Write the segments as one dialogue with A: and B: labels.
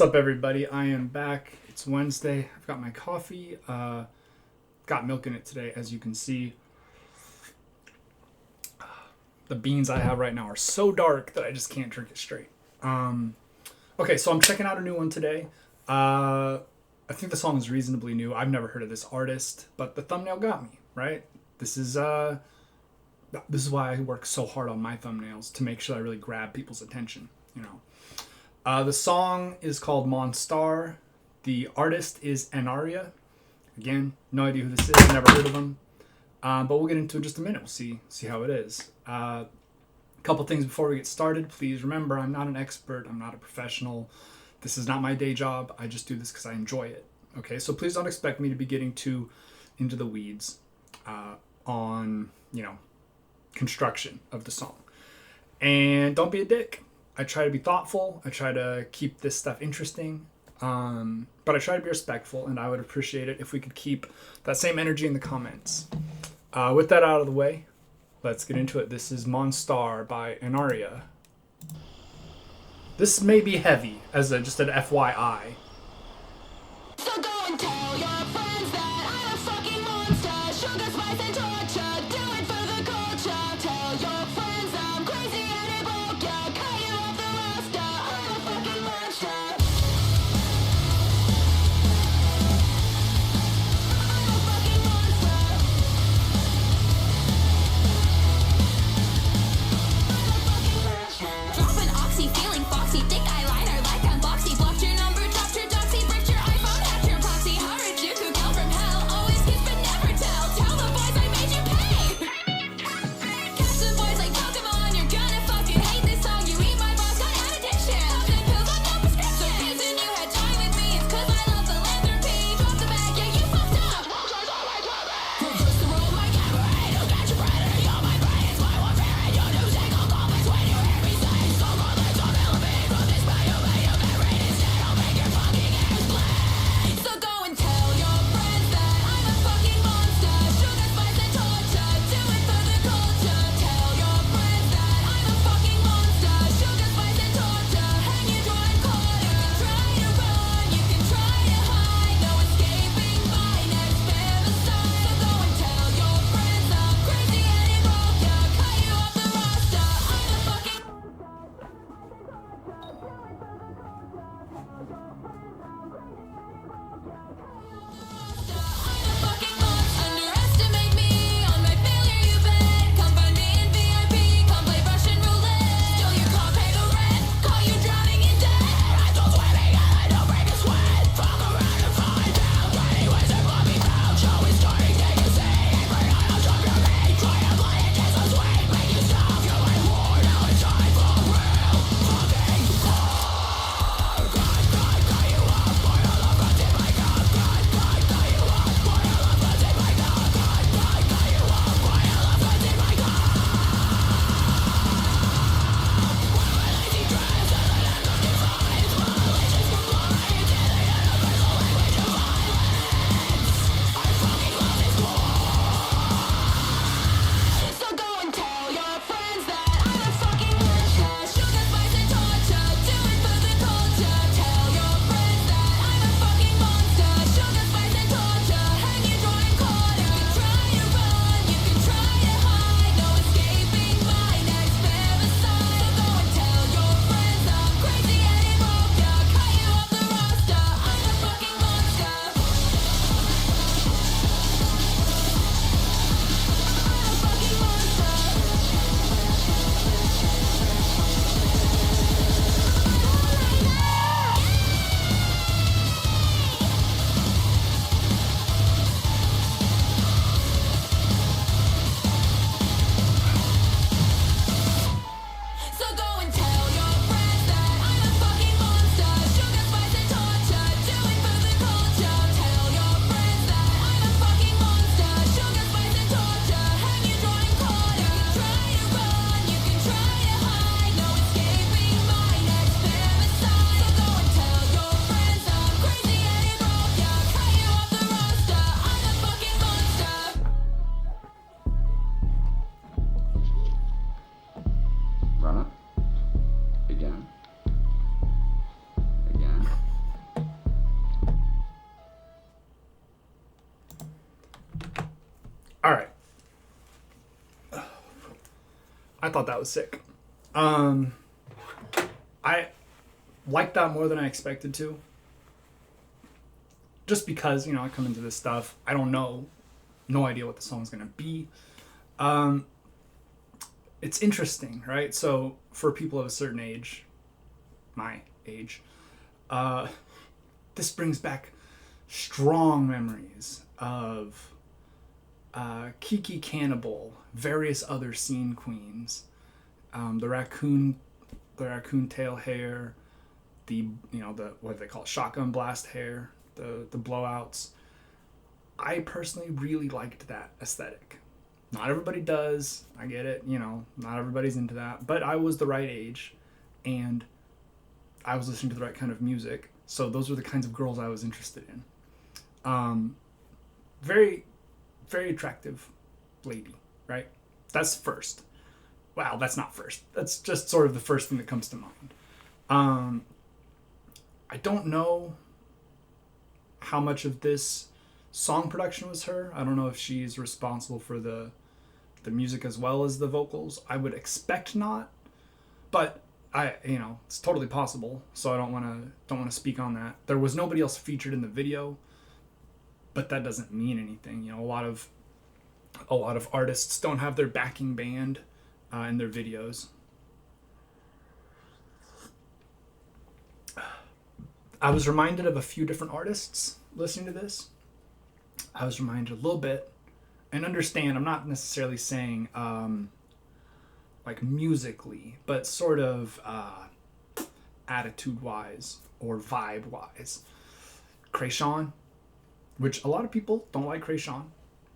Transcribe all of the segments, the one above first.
A: up, everybody? I am back. It's Wednesday. I've got my coffee. Got milk in it today, as you can see. The beans I have right now are so dark that I just can't drink it straight. Okay, so I'm checking out a new one today. I think the song is reasonably new. I've never heard of this artist, but the thumbnail got me, right? This is why I work so hard on my thumbnails, to make sure I really grab people's attention, you know. The song is called MONSTARRR. The artist is ENNARIA. Again, no idea who this is. Never heard of them. But we'll get into it in just a minute. We'll see how it is. A couple things before we get started. Please remember, I'm not an expert. I'm not a professional. This is not my day job. I just do this because I enjoy it. Okay, so please don't expect me to be getting too into the weeds on, construction of the song. And don't be a dick. I try to be thoughtful. I try to keep this stuff interesting. But I try to be respectful, and I would appreciate it if we could keep that same energy in the comments. With that out of the way, let's get into it. This is MONSTARRR by ENNARIA. This may be heavy, as just an FYI.
B: So go and tell your friends that I'm a fucking monster. Sugar, spice, and torture. Do it for the culture. Tell your friends I'm crazy and it broke ya. Cut you off the roster. I'm a fucking monster. I'm a fucking monster. I'm a fucking monster. Dropping oxy, feeling foxy. Thick eyeliner like I'm boxy. Blocked your number, dropped your
A: I thought that was sick. I liked that more than I expected to. Just because, I come into this stuff, I don't know, no idea what the song's gonna be. It's interesting, right? So for people of a certain age, my age, this brings back strong memories of Kiki Cannibal, various other scene queens, the raccoon tail hair, the what do they call it? Shotgun blast hair, the blowouts. I personally really liked that aesthetic. Not everybody does. I get it. Not everybody's into that. But I was the right age, and I was listening to the right kind of music. So those were the kinds of girls I was interested in. Very, very attractive lady, right? That's first. Wow, that's not first. That's just sort of the first thing that comes to mind. I don't know how much of this song production was her. I don't know if she's responsible for the music as well as the vocals. I would expect not, but it's totally possible. So I don't want to speak on that. There was nobody else featured in the video, but that doesn't mean anything. A lot of artists don't have their backing band in their videos. I was reminded of a few different artists listening to this. I was reminded a little bit, and understand, I'm not necessarily saying like musically, but sort of attitude-wise or vibe-wise. Kreayshawn, which a lot of people don't like Kreayshawn,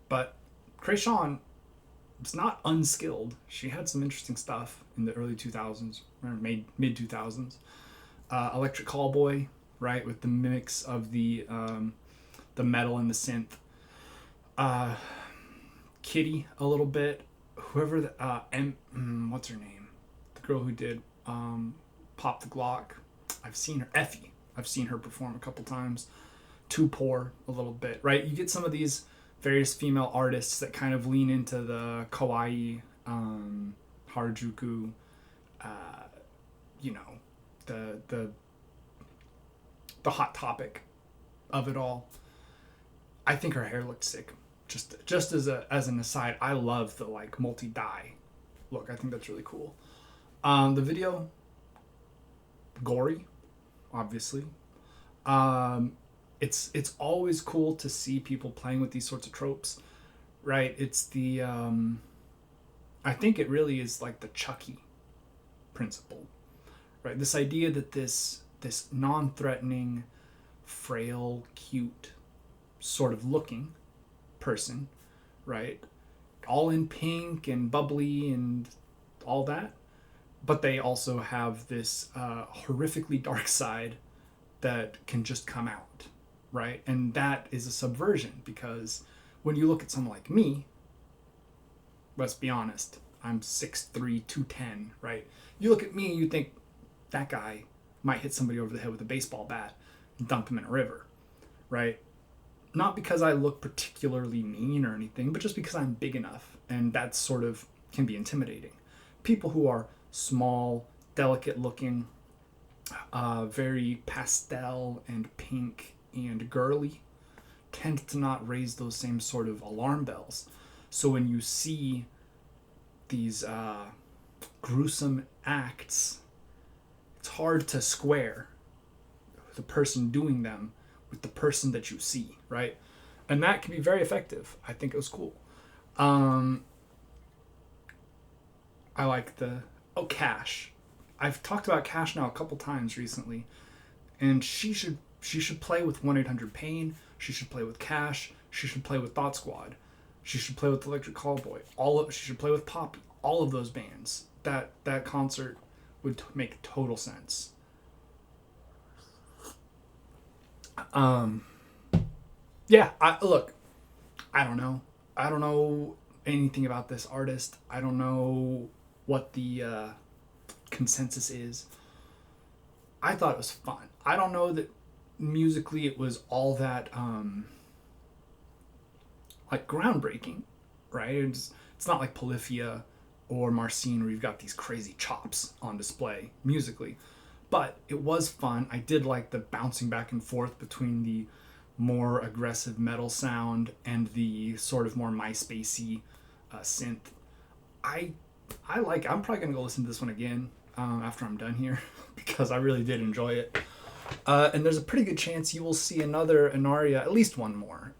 A: but Kreayshawn is not unskilled. She had some interesting stuff in the early 2000s, or mid-2000s. Electric Callboy, right, with the mix of the metal and the synth. Kitty a little bit. Whoever what's her name? The girl who did Pop the Glock. I've seen her. Effie. I've seen her perform a couple times. Too Poor a little bit, right? You get some of these various female artists that kind of lean into the kawaii, Harajuku, the hot topic of it all. I think her hair looked sick. Just as an aside, I love the like multi-dye look. I think that's really cool. The video, gory, obviously. It's always cool to see people playing with these sorts of tropes, right? It's the I think it really is like the Chucky principle, right? This idea that this non-threatening, frail, cute, sort of looking person, right? All in pink and bubbly and all that, but they also have this horrifically dark side that can just come out, right? And that is a subversion, because when you look at someone like me, let's be honest, I'm 6'3", 210, right? You look at me, you think that guy might hit somebody over the head with a baseball bat and dump him in a river, right? Not because I look particularly mean or anything, but just because I'm big enough, and that sort of can be intimidating. People who are small, delicate looking, very pastel and pink and girly tend to not raise those same sort of alarm bells. So when you see these gruesome acts, it's hard to square the person doing them with the person that you see, right? And that can be very effective. I think it was cool. I like Cash. I've talked about Cash now a couple times recently, and she should play with 1-800-PAIN. She should play with Cash. She should play with Thought Squad. She should play with Electric Callboy. She should play with Poppy. All of those bands. That concert would make total sense. Yeah, I don't know. I don't know anything about this artist. I don't know what the consensus is. I thought it was fun. I don't know that musically it was all that like groundbreaking, right? It's not like Polyphia or Marcin, where you've got these crazy chops on display musically. But it was fun. I did like the bouncing back and forth between the more aggressive metal sound and the sort of more MySpacey synth. I I'm probably gonna go listen to this one again after I'm done here because I really did enjoy it. And there's a pretty good chance you will see another ENNARIA, at least one more.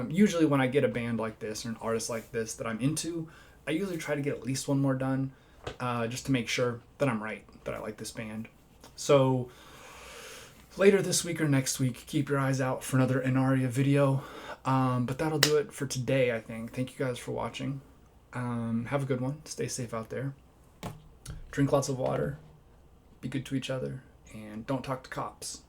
A: Usually when I get a band like this or an artist like this that I'm into, I usually try to get at least one more done, just to make sure that I'm right, that I like this band. So later this week or next week, keep your eyes out for another ENNARIA video. But that'll do it for today, I think. Thank you guys for watching. Have a good one. Stay safe out there. Drink lots of water. Be good to each other. And don't talk to cops.